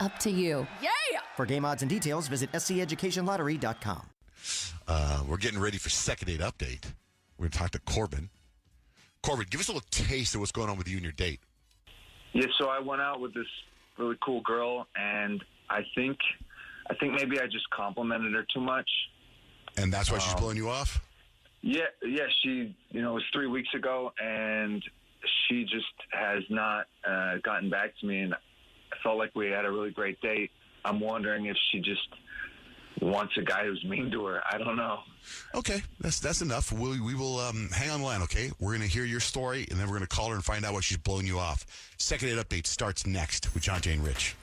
Up to you. Yeah! For game odds and details, visit sceducationlottery.com. We're getting ready for second date update. We're going to talk to Corbin. Corbin, give us a little taste of what's going on with you and your date. Yeah, so I went out with this really cool girl, and I think maybe I just complimented her too much. And that's why she's blowing you off? Yeah. She, it was 3 weeks ago, and she just has not gotten back to me, and I felt like we had a really great date. I'm wondering if she just wants a guy who's mean to her. I don't know. Okay, that's enough. We will hang on the line, okay? We're going to hear your story, and then we're going to call her and find out why she's blowing you off. Second date update starts next with John, Jay, and Rich.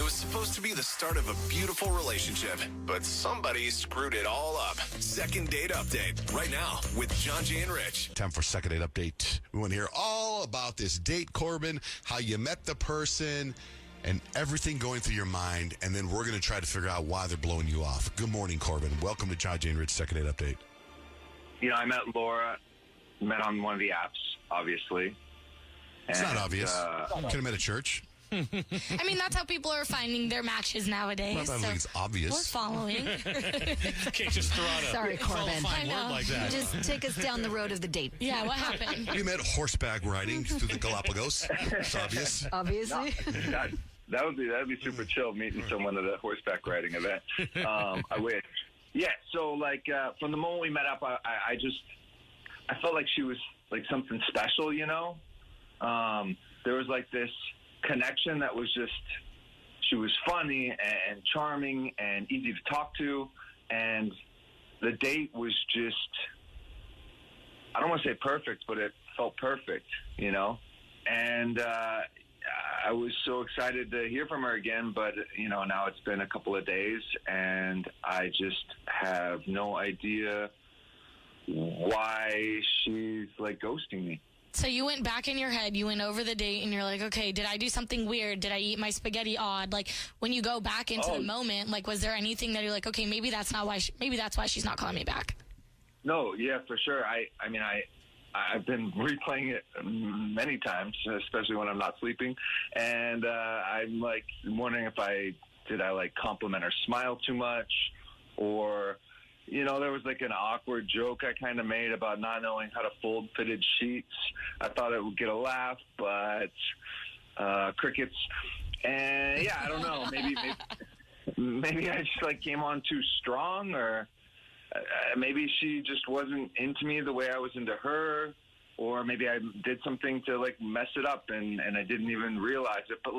Supposed to be the start of a beautiful relationship, but somebody screwed it all up. Second date update right now with John, Jay, and Rich. Time for second date update. We want to hear all about this date, Corbin, how you met the person, and everything going through your mind, and then we're going to try to figure out why they're blowing you off. Good morning, Corbin. Welcome to John, Jay, and Rich second date update. I met Laura, met on one of the apps, obviously. It's not obvious. Could have met at church. I mean, that's how people are finding their matches nowadays. Well, I don't think it's obvious. We're following. Can't just throw out a Sorry, Corbin. I know. word like that. Just take us down the road of the date. Yeah, what happened? We met horseback riding through the Galapagos. It's obvious. Obviously. That'd be super chill, meeting someone at a horseback riding event. I wish. Yeah, so from the moment we met up, I felt like she was like something special, There was like this connection that was just, she was funny and charming and easy to talk to, and the date was just, I don't want to say perfect, but it felt perfect, and I was so excited to hear from her again, but now it's been a couple of days and I just have no idea why she's like ghosting me. So you went back in your head, you went over the date, and you're like, okay, did I do something weird? Did I eat my spaghetti odd? Like, when you go back into the moment, like, was there anything that you're like, okay, maybe that's why she's not calling me back? No, yeah, for sure. I've been replaying it many times, especially when I'm not sleeping, and I'm like wondering if I compliment her smile too much, or there was like an awkward joke I kind of made about not knowing how to fold fitted sheets. I thought it would get a laugh, but crickets. And yeah, I don't know. Maybe I just came on too strong, or maybe she just wasn't into me the way I was into her, or maybe I did something to mess it up and I didn't even realize it. But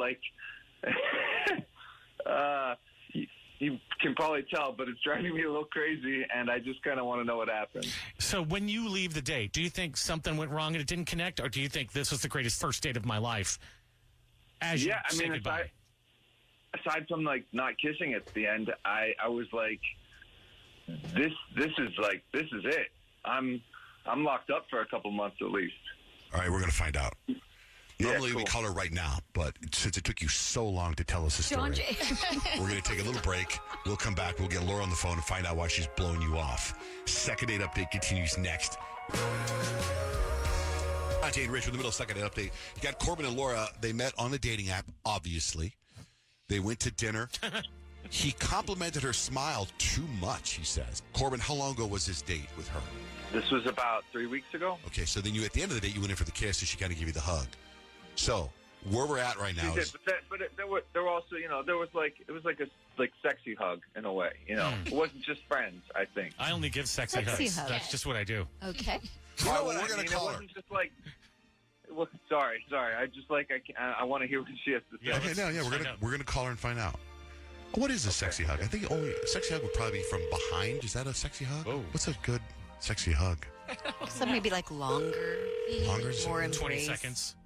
you can probably tell, but it's driving me a little crazy, and I just kind of want to know what happened. So when you leave the date, do you think something went wrong and it didn't connect, or do you think this was the greatest first date of my life? Goodbye? Aside from not kissing at the end, I was like, this is it. I'm locked up for a couple months at least. All right, we're going to find out. Normally, cool. we call her right now, but since it took you so long to tell us the story, we're going to take a little break. We'll come back. We'll get Laura on the phone and find out why she's blowing you off. Second date update continues next. Hi, Jay and Rich. We're in the middle of second date update. You got Corbin and Laura. They met on the dating app, obviously. They went to dinner. He complimented her smile too much, he says. Corbin, how long ago was this date with her? This was about 3 weeks ago. Okay, so then at the end of the date, you went in for the kiss, and she kind of gave you the hug. So where we're at right now is, there were also, there was it was like a sexy hug in a way, It wasn't just friends, I think. I only give sexy hugs. That's just what I do. Okay. All right, well, we're going to call her. It wasn't just sorry. I just I want to hear what she has to say. Yeah, Okay, we're gonna call her and find out. What is a sexy hug? I think only a sexy hug would probably be from behind. Is that a sexy hug? Oh. What's a good sexy hug? So maybe longer. Longer? More 20 embrace. seconds.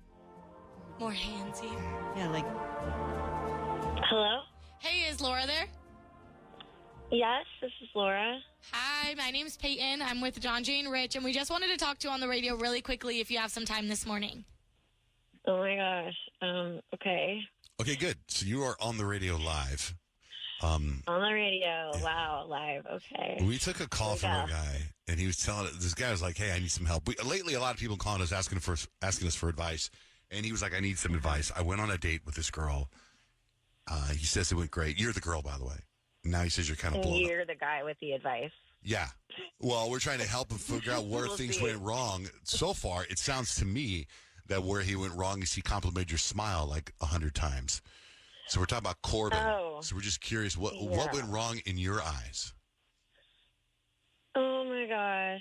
More handsy. Yeah, Hello? Hey, is Laura there? Yes, this is Laura. Hi, my name's Peyton. I'm with John, Jay, and Rich, and we just wanted to talk to you on the radio really quickly if you have some time this morning. Oh my gosh. Okay. Okay, good. So you are on the radio live. On the radio. Yeah. Wow, live. Okay. We took a call from a guy, and he was telling this guy was like, "Hey, I need some help." Lately, a lot of people calling us asking us for advice, and he was like, "I need some advice." I went on a date with this girl. He says it went great. You're the girl, by the way. Now he says you're kind of blown up. You're the guy with the advice. Yeah. Well, we're trying to help him figure out where things went wrong. So far, it sounds to me that where he went wrong is he complimented your smile like 100 times. So we're talking about Corbin. Oh. So we're just curious, what went wrong in your eyes? Oh, my gosh.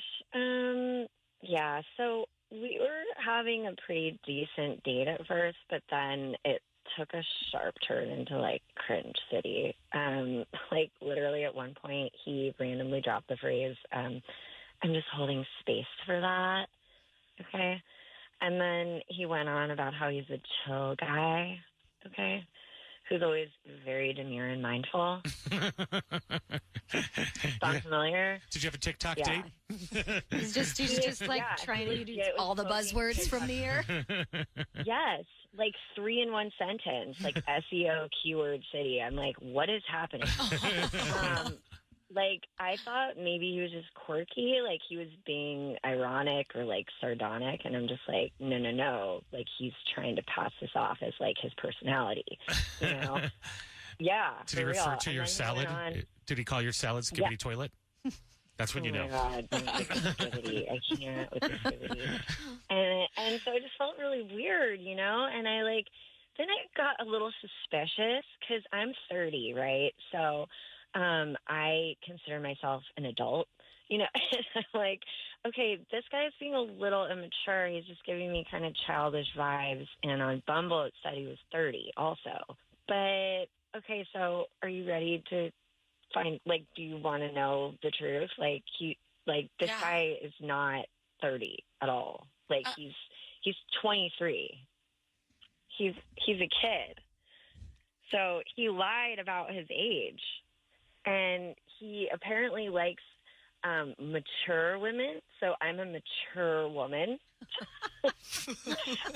Yeah, so we were having a pretty decent date at first, but then it took a sharp turn into, like, cringe city. Like, literally at one point, he randomly dropped the phrase, I'm just holding space for that. Okay? And then he went on about how he's a chill guy. Okay? Who's always very demure and mindful. Sound familiar? Did you have a TikTok date? He's just like trying to use all the buzzwords from the air. Yes, like 3 in one sentence, like SEO keyword city. I'm like, what is happening? Like, I thought maybe he was just quirky, like he was being ironic or like sardonic, and I'm just like, no, like he's trying to pass this off as like his personality, you know? Yeah. Did he refer to your salad? Did he call your salad Skibbity Toilet? That's when you know. Oh my God, don't make it Skibbity. I can't with the Skibbity. And so it just felt really weird, you know? And then I got a little suspicious because I'm 30, right? So I consider myself an adult, you know, and I'm like, okay, this guy's being a little immature. He's just giving me kind of childish vibes. And on Bumble, it said he was 30 also. But, okay, so are you ready to find, like, do you want to know the truth? Like, this guy is not 30 at all. Like, he's 23. He's a kid. So he lied about his age. And he apparently likes mature women, so I'm a mature woman.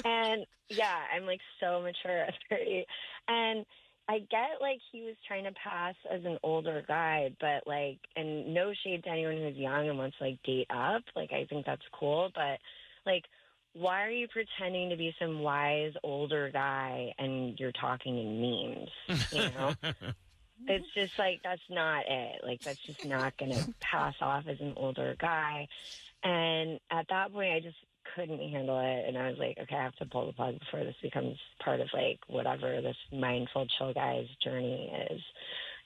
And, yeah, I'm, like, so mature at 30. And I get, like, he was trying to pass as an older guy, but, like, and no shade to anyone who's young and wants to, like, date up. Like, I think that's cool. But, like, why are you pretending to be some wise older guy and you're talking in memes, you know? It's just like, that's not it. Like, that's just not going to pass off as an older guy. And at that point, I just couldn't handle it. And I was like, okay, I have to pull the plug before this becomes part of, like, whatever this mindful chill guy's journey is,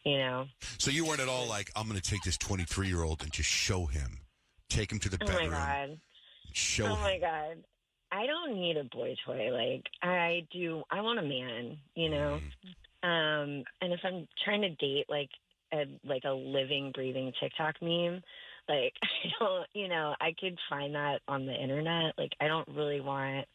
you know? So you weren't at all like, I'm going to take this 23-year-old and just show him. Take him to the bedroom. Oh, my God. Show him. Oh, my God. I don't need a boy toy. Like, I want a man, you know? And if I'm trying to date like a living, breathing TikTok meme, like, I don't, you know, I could find that on the internet. Like, I don't really want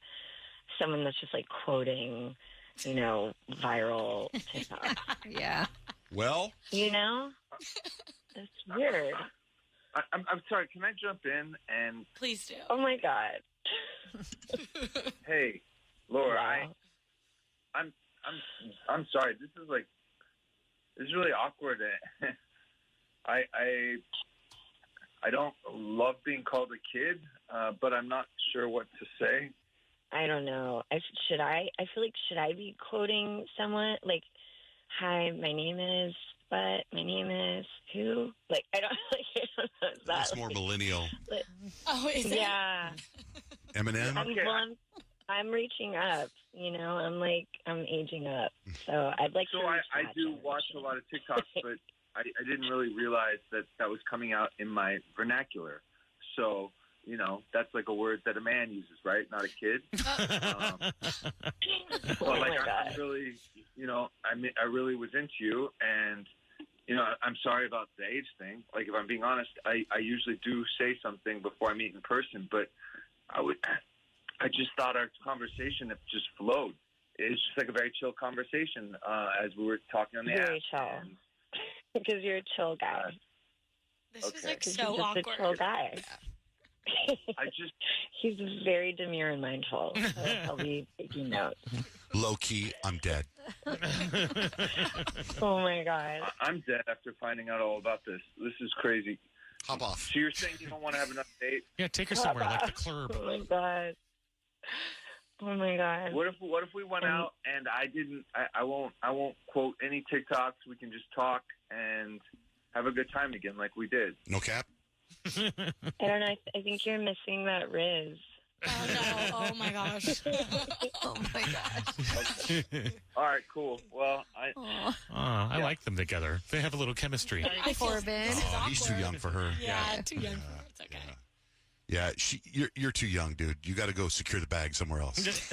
someone that's just like quoting, you know, viral TikTok. Yeah. Well, you know, it's weird. I'm sorry. Can I jump in and? Please do. Oh my God. Hey, Laura, Wow. I'm sorry. This is really awkward. I don't love being called a kid, but I'm not sure what to say. I don't know. I feel like, should I be quoting someone? Like, hi, my name is, but my name is who? Like, I don't know. that's more millennial. But, is it? Yeah. Eminem? I'm reaching up, you know. I'm aging up, so I'd like to. So I do watch a lot of TikToks, but I didn't really realize that was coming out in my vernacular. So, you know, that's like a word that a man uses, right? Not a kid. Oh my God. I'm really, you know, I really was into you, and you know, I'm sorry about the age thing. Like, if I'm being honest, I usually do say something before I meet in person, but I just thought our conversation just flowed. It's just like a very chill conversation as we were talking on the app. Very chill. Because you're a chill guy. This is Okay. like You're so just awkward. a chill guy. He's very demure and mindful. So I'll be taking notes. Low key, I'm dead. Oh my God. I'm dead after finding out all about this. This is crazy. Hop off. So you're saying you don't want to have another date? Yeah, take her somewhere like the club. Oh my God. Oh my God. What if we went out and I won't quote any TikToks. We can just talk and have a good time again like we did. No cap? I don't know. I think you're missing that Riz. Oh no! Oh my gosh! Oh my gosh. All right, cool. Well, I like them together. They have a little chemistry. Hi, Corbin. Oh, he's too young for her. Yeah, too young. It's okay. Yeah, you're too young, dude. You got to go secure the bag somewhere else.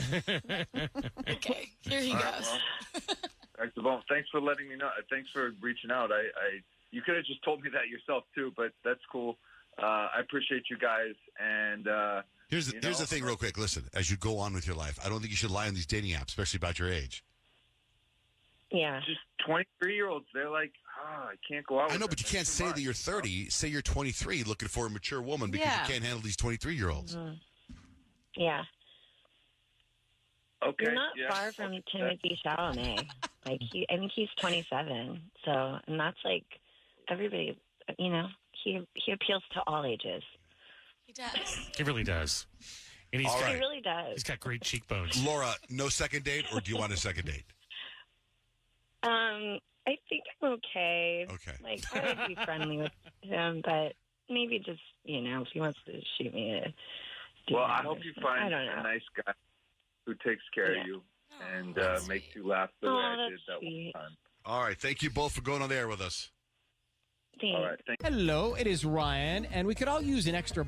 Okay, here he goes. Well, thanks for letting me know. Thanks for reaching out. You could have just told me that yourself too, but that's cool. I appreciate you guys. And here's the thing, real quick. Listen, as you go on with your life, I don't think you should lie on these dating apps, especially about your age. Yeah. Just 23-year-olds. They're like, I can't go out. I know, but you can't say that you're 30. Say you're 23, looking for a mature woman because you can't handle these 23-year-olds. Mm-hmm. Yeah. Okay. You're not far from Timothy Chalamet. I think he's 27. So, and that's like everybody. He appeals to all ages. He does. He really does. And He really does. He's got great cheekbones. Laura, no second date, or do you want a second date? I think I'm okay. Okay. Like, I would be friendly with him, but maybe just, if he wants to shoot me a Well, I hope you find a nice guy who takes care of you and makes you laugh the way I did that one time. All right. Thank you both for going on the air with us. Thanks. All right. Hello, it is Ryan, and we could all use an extra